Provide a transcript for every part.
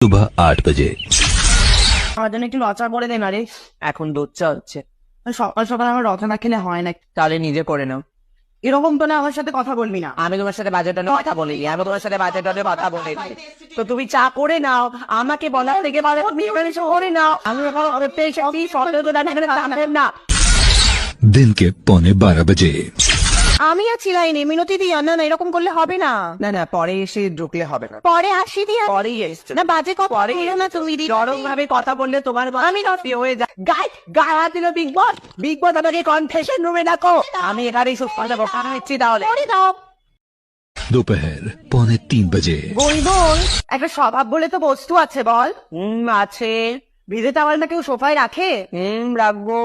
सुबह 8 बजे। আমার জন্য একটু লচা করে দে না রে, এখন দুধ চা হচ্ছে। সকাল সকাল আমার লচা না খেলে হয় না। তাহলে নিজে করে নাও। এরকম তো না আমার সাথে কথা বলবি না। আমি তোমার সাথে বাজেট নিয়ে কথা বলি, আমি তোমার সাথে বাজেট নিয়ে কথা বলি। তো তুমি চা করে নাও, আমাকে বলার থেকে বলে তুমি করে নাও। আমি এখন না। दिन के 11:45 बजे। আমি আছি লাইনে, মিনতি দিয়া না না, এরকম করলে হবে না। না না, পরে এসে ঢুকলে হবে না। পরে আসি দিয়া পরেই এসছে না, বাজে কথা পরে বলো না তুমি দি। নরম ভাবে কথা বললে তোমার আমি নষ্ট হয়ে যায়। গায়ে হাত দিল বিগ বস। বিগ বস আমাকে কনফেশন রুমে ডাকো, আমি এখানেই সব কথা বলতে হচ্ছি। তাহলে করে দাও। दोपहर 2:45 बजे। বলবল একটা স্বভাব বলে তো বস্তু আছে বল। আছে। ভিজে টাওয়ালটা কেউ সোফায় রাখে? রাখবো।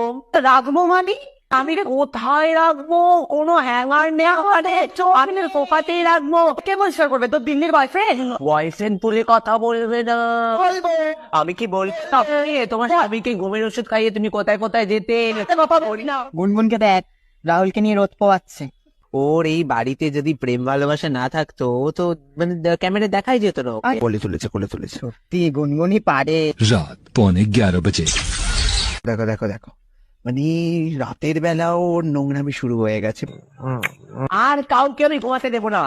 রাখবো মানে আমি কোথায় রাখবো? কোনো হ্যাঙ্গার নেওয়া আমি সোফাতেই রাখবো। কে পরিষ্কার করবে? তোর দিল্লির বয়ফ্রেন্ড? বয়ফ্রেন্ড বলে কথা বলবে না। আমি কি বল তোমার স্বামীকে ঘুমের ওষুধ খাইয়ে তুমি কোথায় কোথায় যেতে কথা বলি না। গুনগুনকে দেখ, রাহুলকে নিয়ে রোদ পোয়াচ্ছে। ওর এই বাড়িতে যদি প্রেম ভালোবাসা না থাকতো ও তো মানে ক্যামেরা দেখাই যেত না। কোলে তুলেছে কোলে তুলেছে। সত্যি গুনগুনি পারে। रात 11:45 बजे। দেখো দেখো দেখো, মানে রাতের বেলাও ওর নোংরামি শুরু হয়ে গেছে। আর কাউকে আমি ঘুমাতে দেবো না।